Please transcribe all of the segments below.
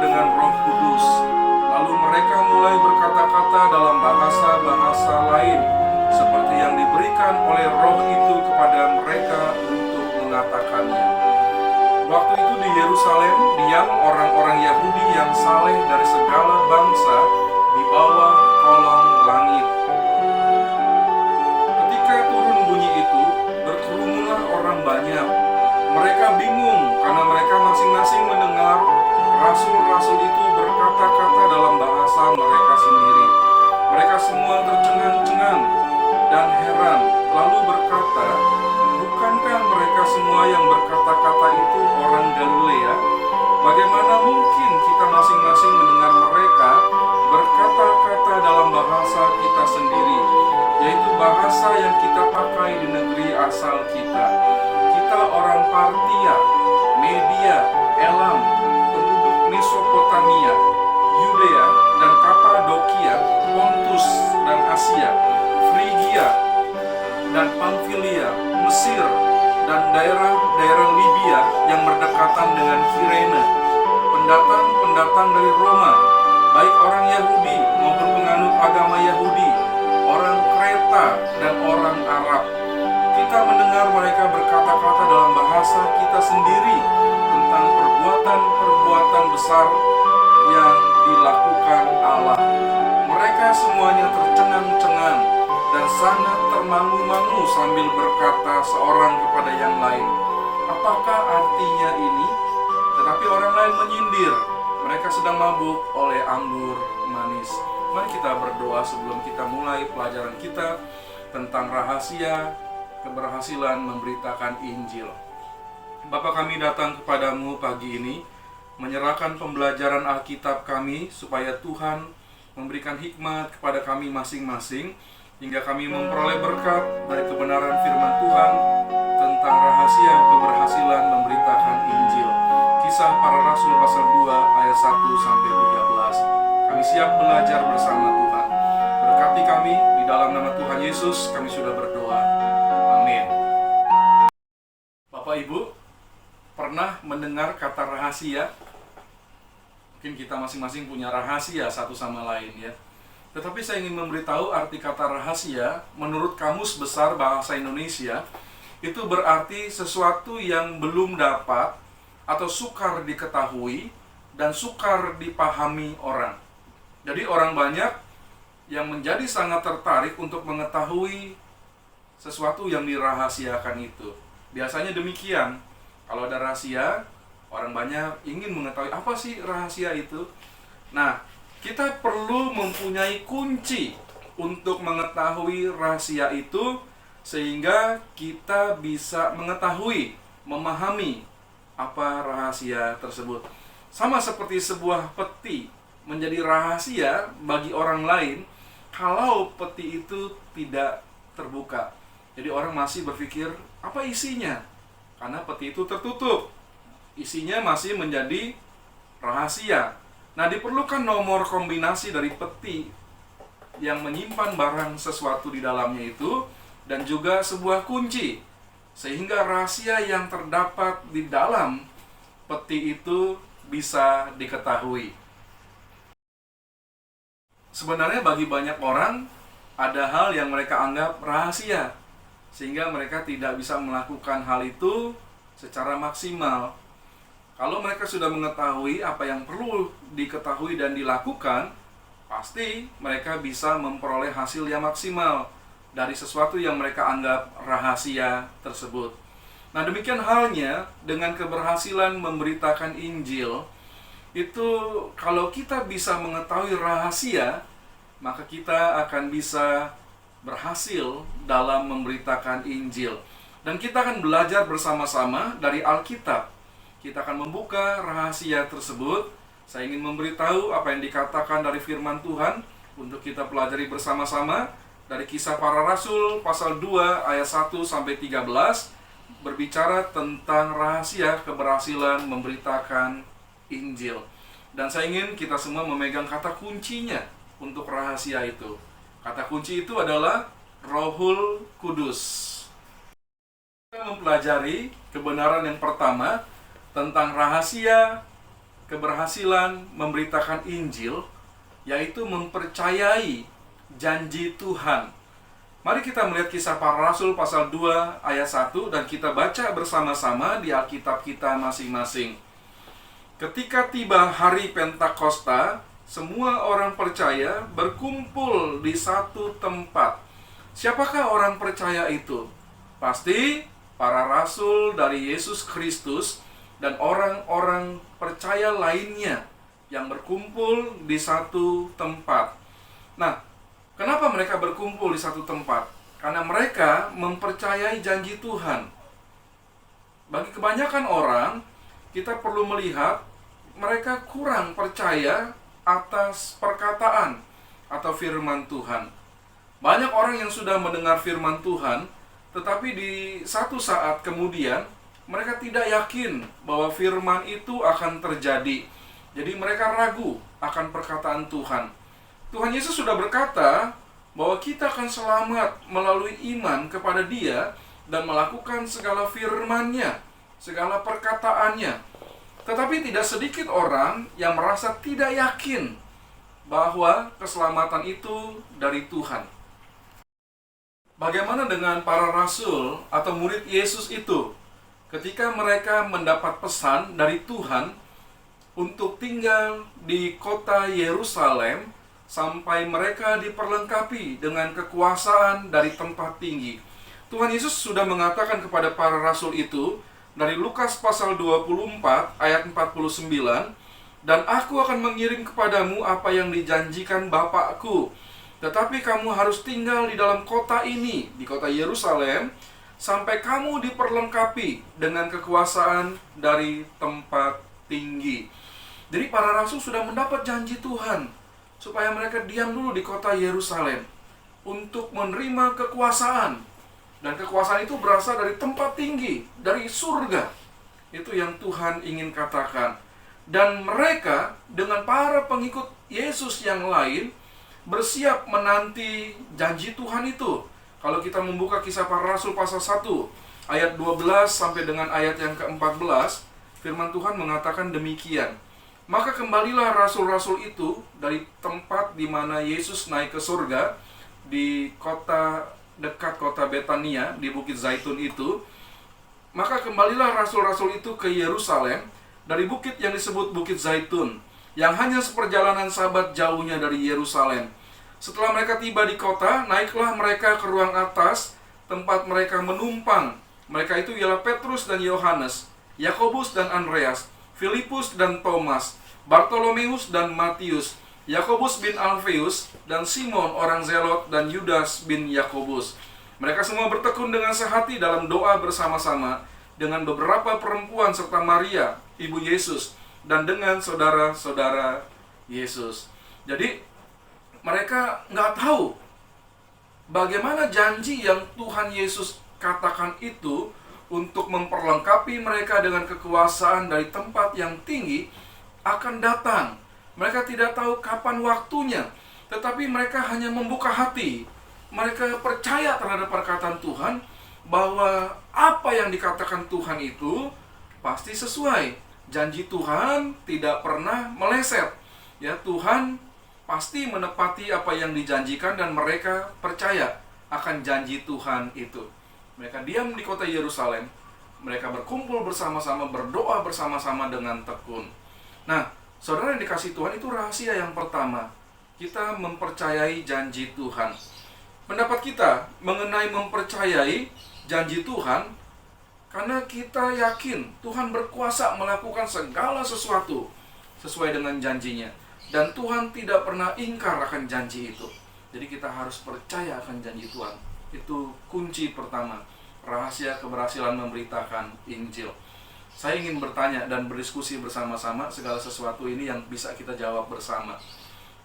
dengan Roh Kudus. Lalu mereka mulai berkata-kata dalam bahasa-bahasa lain, seperti yang diberikan oleh Roh itu kepada mereka untuk mengatakannya. Waktu itu di Yerusalem diam orang-orang Yahudi yang saleh dari segala bangsa di bawah kolong langit. Ketika turun bunyi itu, berkerumunlah orang banyak. Mereka bingung karena mereka masing-masing mendengar rasul-rasul itu berkata-kata dalam bahasa mereka sendiri. Mereka semua tercengang-cengang dan heran, lalu berkata, "Bukankah mereka semua yang berkata-kata itu orang Galilea? Bagaimana mungkin kita masing-masing mendengar mereka berkata-kata dalam bahasa kita sendiri, yaitu bahasa yang kita pakai di negeri asal kita? Kita orang Partia, Media, Elam, penduduk Mesopotamia, Yudea dan Kapadokia, Pontus dan Asia, Frigia dan Pamfilia, Mesir dan daerah-daerah Libya yang berdekatan dengan Kirene, pendatang-pendatang dari Roma, baik orang Yahudi maupun penganut agama Yahudi, orang Kreta dan orang Arab. Kita mendengar mereka berkata-kata dalam bahasa kita sendiri tentang perbuatan-perbuatan besar yang dilakukan Allah." Mereka semuanya tercengang-cengang dan sangat termangu-mangu sambil berkata seorang kepada yang lain, "Apakah artinya ini?" Tetapi orang lain menyindir, "Mereka sedang mabuk oleh anggur manis." Mari kita berdoa sebelum kita mulai pelajaran kita tentang rahasia keberhasilan memberitakan Injil. Bapa, kami datang kepadamu pagi ini, menyerahkan pembelajaran Alkitab kami, supaya Tuhan memberikan hikmat kepada kami masing-masing, hingga kami memperoleh berkat dari kebenaran firman Tuhan tentang rahasia keberhasilan memberitakan Injil. Kisah Para Rasul pasal 2 ayat 1-13. Kami siap belajar bersama Tuhan. Berkati kami, di dalam nama Tuhan Yesus kami sudah berdoa. Amin. Bapak Ibu, pernah mendengar kata rahasia? Mungkin kita masing-masing punya rahasia satu sama lain ya. Tetapi saya ingin memberitahu arti kata rahasia menurut Kamus Besar Bahasa Indonesia itu berarti sesuatu yang belum dapat atau sukar diketahui dan sukar dipahami orang. Jadi orang banyak yang menjadi sangat tertarik untuk mengetahui sesuatu yang dirahasiakan itu. Biasanya demikian. Kalau ada rahasia, orang banyak ingin mengetahui apa sih rahasia itu. Nah, kita perlu mempunyai kunci untuk mengetahui rahasia itu, sehingga kita bisa mengetahui, memahami apa rahasia tersebut. Sama seperti sebuah peti menjadi rahasia bagi orang lain kalau peti itu tidak terbuka. Jadi orang masih berpikir, apa isinya? Karena peti itu tertutup, isinya masih menjadi rahasia. Nah, diperlukan nomor kombinasi dari peti yang menyimpan barang sesuatu di dalamnya itu, dan juga sebuah kunci, sehingga rahasia yang terdapat di dalam peti itu bisa diketahui. Sebenarnya bagi banyak orang, ada hal yang mereka anggap rahasia, sehingga mereka tidak bisa melakukan hal itu secara maksimal. Kalau mereka sudah mengetahui apa yang perlu diketahui dan dilakukan, pasti mereka bisa memperoleh hasil yang maksimal dari sesuatu yang mereka anggap rahasia tersebut. Nah, demikian halnya dengan keberhasilan memberitakan Injil. Itu kalau kita bisa mengetahui rahasia, maka kita akan bisa berhasil dalam memberitakan Injil. Dan kita akan belajar bersama-sama dari Alkitab. Kita akan membuka rahasia tersebut. Saya ingin memberitahu apa yang dikatakan dari firman Tuhan untuk kita pelajari bersama-sama dari Kisah Para Rasul pasal 2 ayat 1-13, berbicara tentang rahasia keberhasilan memberitakan Injil. Dan saya ingin kita semua memegang kata kuncinya untuk rahasia itu. Kata kunci itu adalah Rohul Kudus. Kita mempelajari kebenaran yang pertama tentang rahasia keberhasilan memberitakan Injil, yaitu mempercayai janji Tuhan. Mari kita melihat Kisah Para Rasul pasal 2 ayat 1 dan kita baca bersama-sama di Alkitab kita masing-masing. Ketika tiba hari Pentakosta, semua orang percaya berkumpul di satu tempat. Siapakah orang percaya itu? Pasti para rasul dari Yesus Kristus dan orang-orang percaya lainnya yang berkumpul di satu tempat. Nah, kenapa mereka berkumpul di satu tempat? Karena mereka mempercayai janji Tuhan. Bagi kebanyakan orang, kita perlu melihat mereka kurang percaya atas perkataan atau firman Tuhan. Banyak orang yang sudah mendengar firman Tuhan, tetapi di satu saat kemudian mereka tidak yakin bahwa firman itu akan terjadi. Jadi mereka ragu akan perkataan Tuhan. Tuhan Yesus sudah berkata bahwa kita akan selamat melalui iman kepada Dia dan melakukan segala firman-Nya, segala perkataannya. Tetapi tidak sedikit orang yang merasa tidak yakin bahwa keselamatan itu dari Tuhan. Bagaimana dengan para rasul atau murid Yesus itu? Ketika mereka mendapat pesan dari Tuhan untuk tinggal di kota Yerusalem sampai mereka diperlengkapi dengan kekuasaan dari tempat tinggi. Tuhan Yesus sudah mengatakan kepada para rasul itu dari Lukas pasal 24 ayat 49, "Dan aku akan mengirim kepadamu apa yang dijanjikan Bapakku. Tetapi kamu harus tinggal di dalam kota ini, di kota Yerusalem, sampai kamu diperlengkapi dengan kekuasaan dari tempat tinggi." Jadi para rasul sudah mendapat janji Tuhan supaya mereka diam dulu di kota Yerusalem untuk menerima kekuasaan. Dan kekuasaan itu berasal dari tempat tinggi, dari surga. Itu yang Tuhan ingin katakan. Dan mereka dengan para pengikut Yesus yang lain bersiap menanti janji Tuhan itu. Kalau kita membuka Kisah Para Rasul pasal 1 ayat 12 sampai dengan ayat yang ke-14, firman Tuhan mengatakan demikian. "Maka kembalilah rasul-rasul itu dari tempat di mana Yesus naik ke surga, di kota dekat kota Betania, di Bukit Zaitun itu. Maka kembalilah rasul-rasul itu ke Yerusalem dari bukit yang disebut Bukit Zaitun, yang hanya seperjalanan sabat jauhnya dari Yerusalem. Setelah mereka tiba di kota, naiklah mereka ke ruang atas, tempat mereka menumpang. Mereka itu ialah Petrus dan Yohanes, Yakobus dan Andreas, Filipus dan Thomas, Bartolomeus dan Matius, Yakobus bin Alfeus, dan Simon orang Zelot, dan Yudas bin Yakobus. Mereka semua bertekun dengan sehati dalam doa bersama-sama dengan beberapa perempuan serta Maria, ibu Yesus, dan dengan saudara-saudara Yesus." Jadi mereka nggak tahu bagaimana janji yang Tuhan Yesus katakan itu untuk memperlengkapi mereka dengan kekuasaan dari tempat yang tinggi akan datang. Mereka tidak tahu kapan waktunya, tetapi mereka hanya membuka hati. Mereka percaya terhadap perkataan Tuhan bahwa apa yang dikatakan Tuhan itu pasti sesuai. Janji Tuhan tidak pernah meleset. Ya, Tuhan pasti menepati apa yang dijanjikan dan mereka percaya akan janji Tuhan itu. Mereka diam di kota Yerusalem. Mereka berkumpul bersama-sama, berdoa bersama-sama dengan tekun. Nah, saudara yang dikasih Tuhan, itu rahasia yang pertama. Kita mempercayai janji Tuhan. Pendapat kita mengenai mempercayai janji Tuhan, karena kita yakin Tuhan berkuasa melakukan segala sesuatu sesuai dengan janjinya. Dan Tuhan tidak pernah ingkar akan janji itu. Jadi kita harus percaya akan janji Tuhan. Itu kunci pertama, rahasia keberhasilan memberitakan Injil. Saya ingin bertanya dan berdiskusi bersama-sama segala sesuatu ini yang bisa kita jawab bersama.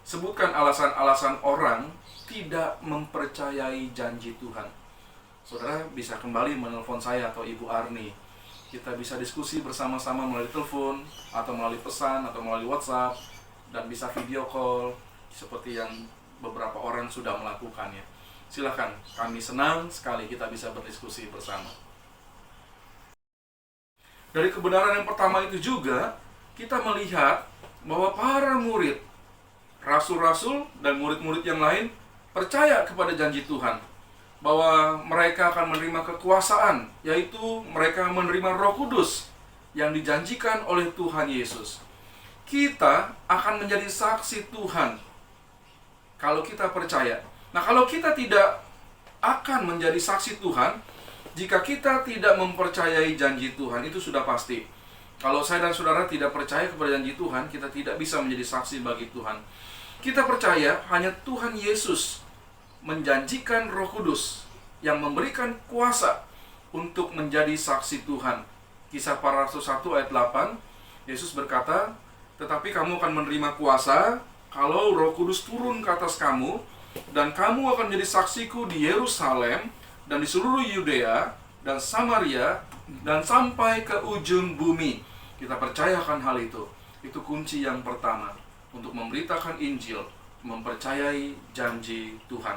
Sebutkan alasan-alasan orang tidak mempercayai janji Tuhan. Saudara bisa kembali menelpon saya atau Ibu Arni. Kita bisa diskusi bersama-sama melalui telepon, atau melalui pesan, atau melalui WhatsApp, dan bisa video call seperti yang beberapa orang sudah melakukannya. Silakan, kami senang sekali kita bisa berdiskusi bersama. Dari kebenaran yang pertama itu juga, kita melihat bahwa para murid, rasul-rasul dan murid-murid yang lain percaya kepada janji Tuhan, bahwa mereka akan menerima kekuasaan, yaitu mereka menerima Roh Kudus yang dijanjikan oleh Tuhan Yesus. Kita akan menjadi saksi Tuhan kalau kita percaya. Nah, kalau kita tidak akan menjadi saksi Tuhan jika kita tidak mempercayai janji Tuhan, itu sudah pasti. Kalau saya dan saudara tidak percaya kepada janji Tuhan, kita tidak bisa menjadi saksi bagi Tuhan. Kita percaya hanya Tuhan Yesus menjanjikan Roh Kudus yang memberikan kuasa untuk menjadi saksi Tuhan. Kisah Para Rasul 1 ayat 8, Yesus berkata, "Tetapi kamu akan menerima kuasa kalau Roh Kudus turun ke atas kamu, dan kamu akan menjadi saksiku di Yerusalem dan di seluruh Yudea dan Samaria dan sampai ke ujung bumi." Kita percayakan hal itu. Itu kunci yang pertama untuk memberitakan Injil, mempercayai janji Tuhan.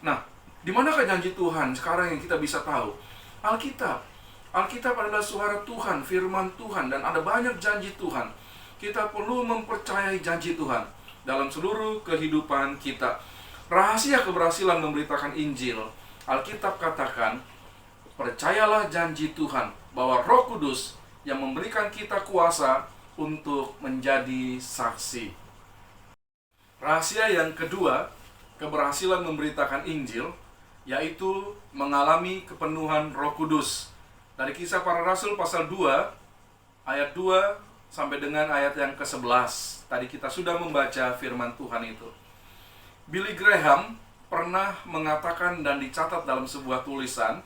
Nah, di manakah janji Tuhan sekarang yang kita bisa tahu? Alkitab. Alkitab adalah suara Tuhan, firman Tuhan, dan ada banyak janji Tuhan. Kita perlu mempercayai janji Tuhan dalam seluruh kehidupan kita. Rahasia keberhasilan memberitakan Injil, Alkitab katakan, percayalah janji Tuhan bahwa Roh Kudus yang memberikan kita kuasa untuk menjadi saksi. Rahasia yang kedua, keberhasilan memberitakan Injil, yaitu mengalami kepenuhan Roh Kudus. Dari Kisah Para Rasul pasal 2, ayat 2 sampai dengan ayat yang ke-11. Tadi kita sudah membaca firman Tuhan itu. Billy Graham pernah mengatakan dan dicatat dalam sebuah tulisan,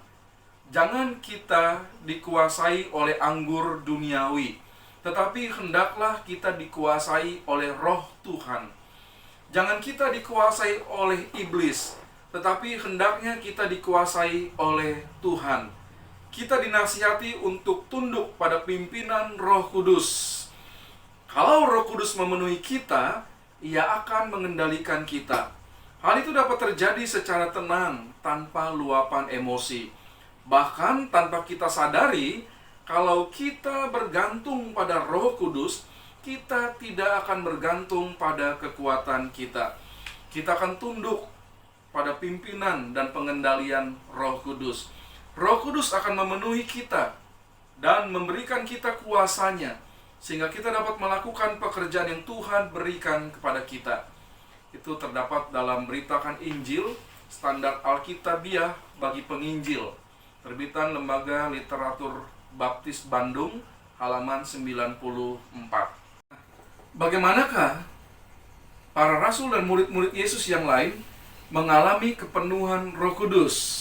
jangan kita dikuasai oleh anggur duniawi, tetapi hendaklah kita dikuasai oleh Roh Tuhan. Jangan kita dikuasai oleh iblis, tetapi hendaknya kita dikuasai oleh Tuhan. Kita dinasihati untuk tunduk pada pimpinan Roh Kudus. Kalau Roh Kudus memenuhi kita, Ia akan mengendalikan kita. Hal itu dapat terjadi secara tenang, tanpa luapan emosi. Bahkan tanpa kita sadari, kalau kita bergantung pada Roh Kudus, kita tidak akan bergantung pada kekuatan kita. Kita akan tunduk pada pimpinan dan pengendalian Roh Kudus. Roh Kudus akan memenuhi kita dan memberikan kita kuasanya, sehingga kita dapat melakukan pekerjaan yang Tuhan berikan kepada kita. Itu terdapat dalam Beritakan Injil, Standar Alkitabiah bagi Penginjil, terbitan Lembaga Literatur Baptis Bandung, halaman 94. Bagaimanakah para rasul dan murid-murid Yesus yang lain mengalami kepenuhan Roh Kudus?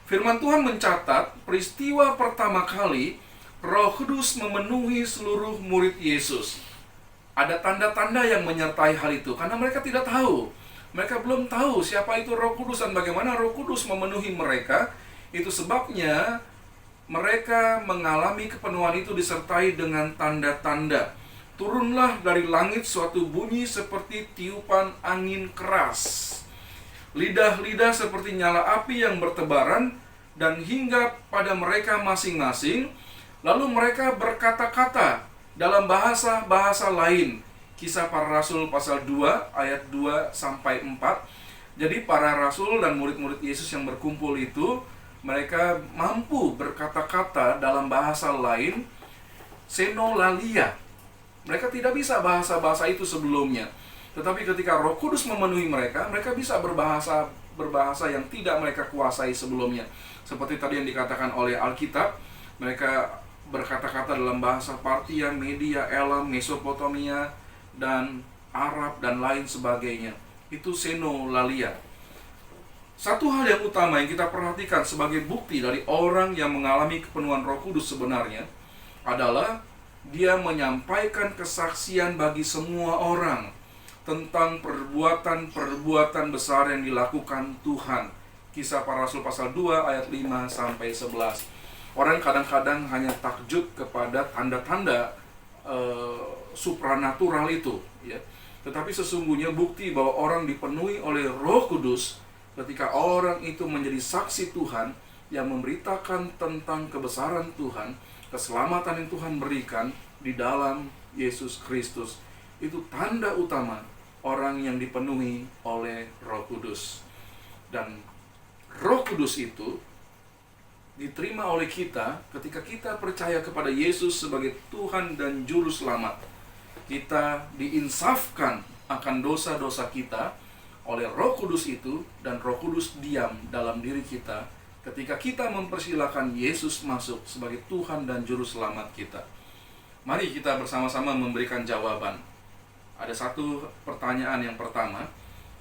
Firman Tuhan mencatat peristiwa pertama kali Roh Kudus memenuhi seluruh murid Yesus. Ada tanda-tanda yang menyertai hal itu, karena mereka tidak tahu. Mereka belum tahu siapa itu Roh Kudus dan bagaimana Roh Kudus memenuhi mereka. Itu sebabnya mereka mengalami kepenuhan itu disertai dengan tanda-tanda. Turunlah dari langit suatu bunyi seperti tiupan angin keras. Lidah-lidah seperti nyala api yang bertebaran dan hinggap pada mereka masing-masing. Lalu mereka berkata-kata dalam bahasa-bahasa lain. Kisah Para Rasul pasal 2 ayat 2 sampai 4. Jadi para rasul dan murid-murid Yesus yang berkumpul itu, mereka mampu berkata-kata dalam bahasa lain, senolalia. Mereka tidak bisa bahasa-bahasa itu sebelumnya. Tetapi ketika Roh Kudus memenuhi mereka, mereka bisa berbahasa yang tidak mereka kuasai sebelumnya. Seperti tadi yang dikatakan oleh Alkitab, mereka berkata-kata dalam bahasa Partia, Media, Elam, Mesopotamia, dan Arab, dan lain sebagainya. Itu senolalia. Satu hal yang utama yang kita perhatikan sebagai bukti dari orang yang mengalami kepenuhan Roh Kudus sebenarnya adalah dia menyampaikan kesaksian bagi semua orang tentang perbuatan-perbuatan besar yang dilakukan Tuhan. Kisah Para Rasul pasal 2 ayat 5 sampai 11. Orang kadang-kadang hanya takjub kepada tanda-tanda supranatural itu, ya. Tetapi sesungguhnya bukti bahwa orang dipenuhi oleh Roh Kudus ketika orang itu menjadi saksi Tuhan yang memberitakan tentang kebesaran Tuhan, keselamatan yang Tuhan berikan, di dalam Yesus Kristus. Itu tanda utama orang yang dipenuhi oleh Roh Kudus. Dan Roh Kudus itu diterima oleh kita ketika kita percaya kepada Yesus sebagai Tuhan dan Juru Selamat. Kita diinsafkan akan dosa-dosa kita oleh Roh Kudus itu, dan Roh Kudus diam dalam diri kita ketika kita mempersilahkan Yesus masuk sebagai Tuhan dan Juru Selamat kita. Mari kita bersama-sama memberikan jawaban. Ada satu pertanyaan yang pertama,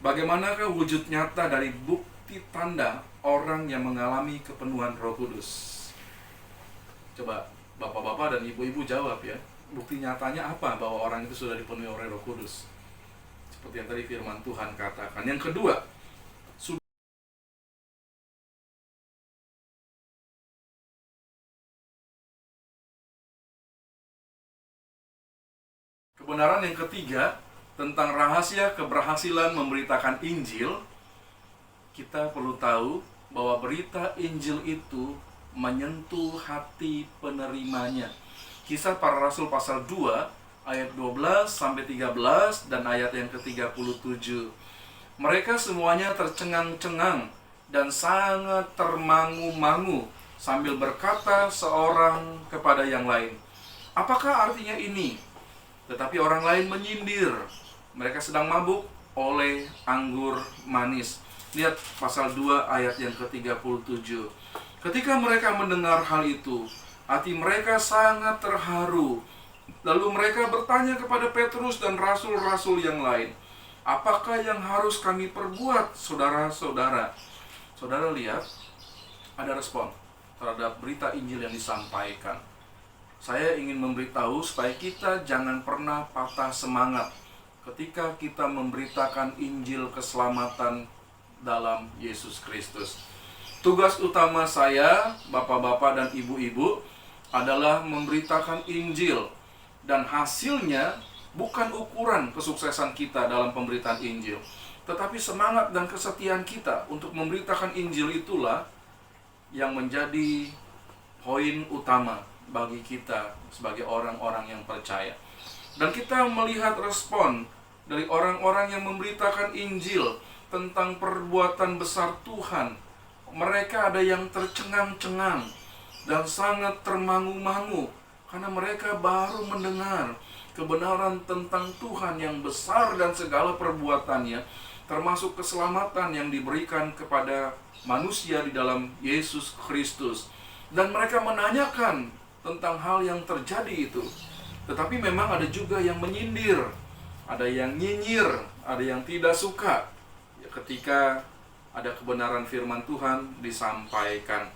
bagaimanakah wujud nyata dari bukti tanda orang yang mengalami kepenuhan Roh Kudus? Coba bapak-bapak dan ibu-ibu jawab ya. Bukti nyatanya apa bahwa orang itu sudah dipenuhi oleh Roh Kudus? Seperti yang tadi firman Tuhan katakan. Yang kedua, kebenaran yang ketiga tentang rahasia keberhasilan memberitakan Injil. Kita perlu tahu bahwa berita Injil itu menyentuh hati penerimanya. Kisah Para Rasul pasal 2 ayat 12 sampai 13 dan ayat yang ke-37. Mereka semuanya tercengang-cengang dan sangat termangu-mangu sambil berkata seorang kepada yang lain, "Apakah artinya ini?" Tetapi orang lain menyindir, mereka sedang mabuk oleh anggur manis. Lihat pasal 2 ayat yang ke-37. Ketika mereka mendengar hal itu, hati mereka sangat terharu. Lalu mereka bertanya kepada Petrus dan rasul-rasul yang lain, "Apakah yang harus kami perbuat, saudara-saudara?" Saudara lihat, ada respon terhadap berita Injil yang disampaikan. Saya ingin memberitahu supaya kita jangan pernah patah semangat ketika kita memberitakan Injil keselamatan dalam Yesus Kristus. Tugas utama saya, bapak-bapak dan ibu-ibu, adalah memberitakan Injil. Dan hasilnya bukan ukuran kesuksesan kita dalam pemberitaan Injil, tetapi semangat dan kesetiaan kita untuk memberitakan Injil itulah yang menjadi poin utama bagi kita sebagai orang-orang yang percaya. Dan kita melihat respon dari orang-orang yang memberitakan Injil tentang perbuatan besar Tuhan. Mereka ada yang tercengang-cengang dan sangat termangu-mangu karena mereka baru mendengar kebenaran tentang Tuhan yang besar dan segala perbuatannya, termasuk keselamatan yang diberikan kepada manusia di dalam Yesus Kristus. Dan mereka menanyakan tentang hal yang terjadi itu. Tetapi memang ada juga yang menyindir, ada yang nyinyir, ada yang tidak suka ketika ada kebenaran firman Tuhan disampaikan.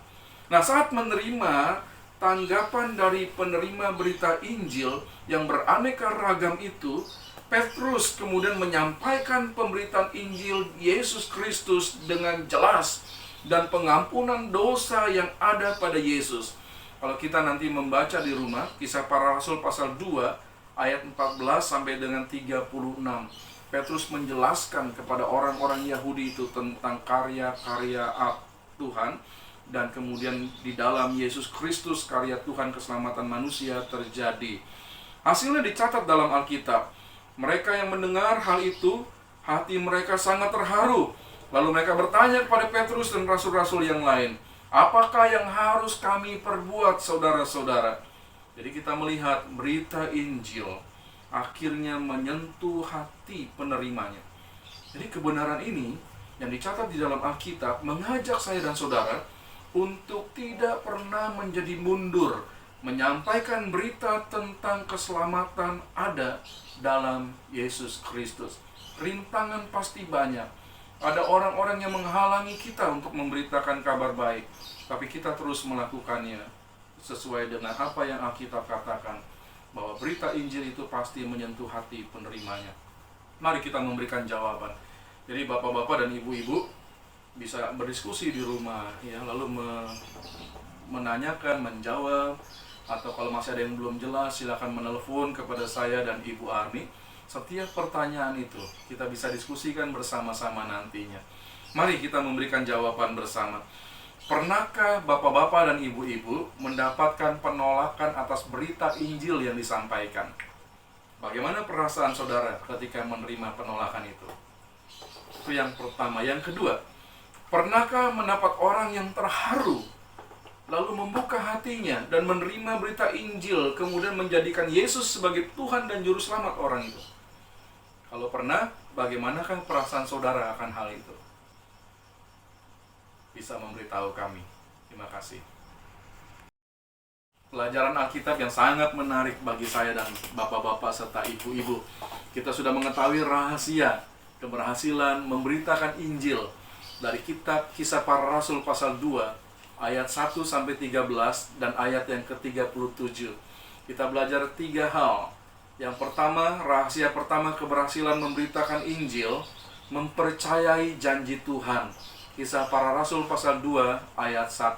Nah, saat menerima tanggapan dari penerima berita Injil yang beraneka ragam itu, Petrus kemudian menyampaikan pemberitaan Injil Yesus Kristus dengan jelas dan pengampunan dosa yang ada pada Yesus. Kalau kita nanti membaca di rumah, Kisah Para Rasul pasal 2 ayat 14 sampai dengan 36, Petrus menjelaskan kepada orang-orang Yahudi itu tentang karya-karya Tuhan. Dan kemudian di dalam Yesus Kristus karya Tuhan keselamatan manusia terjadi. Hasilnya dicatat dalam Alkitab. Mereka yang mendengar hal itu, hati mereka sangat terharu. Lalu mereka bertanya kepada Petrus dan rasul-rasul yang lain, "Apakah yang harus kami perbuat, saudara-saudara?" Jadi kita melihat berita Injil akhirnya menyentuh hati penerimanya. Jadi kebenaran ini yang dicatat di dalam Alkitab mengajak saya dan saudara untuk tidak pernah menjadi mundur, menyampaikan berita tentang keselamatan ada dalam Yesus Kristus. Rintangan pasti banyak. Ada orang-orang yang menghalangi kita untuk memberitakan kabar baik, tapi kita terus melakukannya sesuai dengan apa yang Alkitab katakan, bahwa berita Injil itu pasti menyentuh hati penerimanya. Mari kita memberikan jawaban. Jadi bapak-bapak dan ibu-ibu bisa berdiskusi di rumah ya, lalu menanyakan, menjawab, atau kalau masih ada yang belum jelas silakan menelepon kepada saya dan Ibu Arni. Setiap pertanyaan itu kita bisa diskusikan bersama-sama nantinya. Mari kita memberikan jawaban bersama. Pernahkah bapak-bapak dan ibu-ibu mendapatkan penolakan atas berita Injil yang disampaikan? Bagaimana perasaan saudara ketika menerima penolakan itu? Itu yang pertama. Yang kedua, pernahkah mendapat orang yang terharu lalu membuka hatinya dan menerima berita Injil, kemudian menjadikan Yesus sebagai Tuhan dan Juru Selamat orang itu? Kalau pernah, bagaimanakah perasaan saudara akan hal itu? Bisa memberitahu kami. Terima kasih. Pelajaran Alkitab yang sangat menarik bagi saya dan bapak-bapak serta ibu-ibu. Kita sudah mengetahui rahasia keberhasilan memberitakan Injil dari kitab Kisah Para Rasul pasal 2 ayat 1 sampai 13 dan ayat yang ke-37. Kita belajar 3 hal. Yang pertama, rahasia pertama keberhasilan memberitakan Injil, mempercayai janji Tuhan. Kisah Para Rasul pasal 2 ayat 1.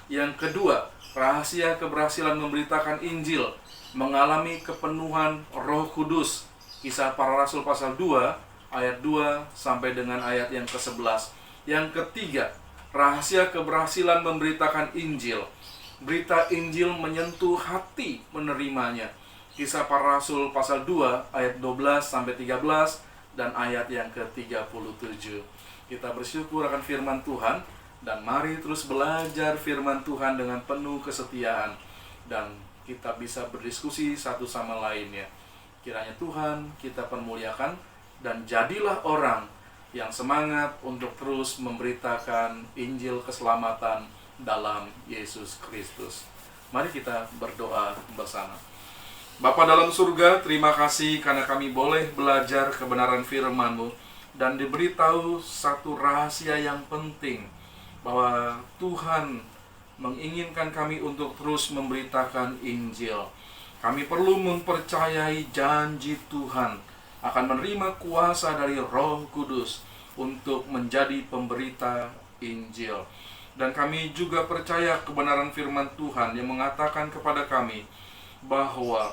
Yang kedua, rahasia keberhasilan memberitakan Injil, mengalami kepenuhan Roh Kudus. Kisah Para Rasul pasal 2 ayat 2 sampai dengan ayat yang ke-11. Yang ketiga, rahasia keberhasilan memberitakan Injil, berita Injil menyentuh hati menerimanya. Kisah Para Rasul pasal 2 ayat 12 sampai 13 dan ayat yang ke-37. Kita bersyukur akan firman Tuhan, dan mari terus belajar firman Tuhan dengan penuh kesetiaan, dan kita bisa berdiskusi satu sama lainnya. Kiranya Tuhan kita permuliakan, dan jadilah orang yang semangat untuk terus memberitakan Injil keselamatan dalam Yesus Kristus. Mari kita berdoa bersama. Bapa dalam surga, terima kasih karena kami boleh belajar kebenaran firman-Mu dan diberitahu satu rahasia yang penting, bahwa Tuhan menginginkan kami untuk terus memberitakan Injil. Kami perlu mempercayai janji Tuhan akan menerima kuasa dari Roh Kudus untuk menjadi pemberita Injil. Dan kami juga percaya kebenaran firman Tuhan yang mengatakan kepada kami bahwa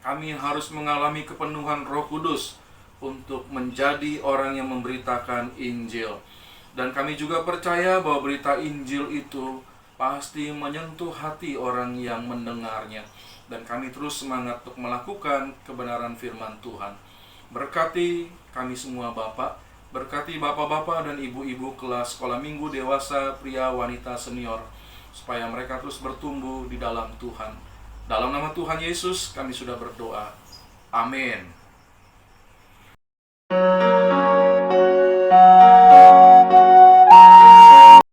kami harus mengalami kepenuhan Roh Kudus untuk menjadi orang yang memberitakan Injil. Dan kami juga percaya bahwa berita Injil itu pasti menyentuh hati orang yang mendengarnya. Dan kami terus semangat untuk melakukan kebenaran firman Tuhan. Berkati kami semua Bapak, berkati bapak-bapak dan ibu-ibu kelas sekolah minggu dewasa, pria, wanita, senior, supaya mereka terus bertumbuh di dalam Tuhan. Dalam nama Tuhan Yesus kami sudah berdoa. Amin.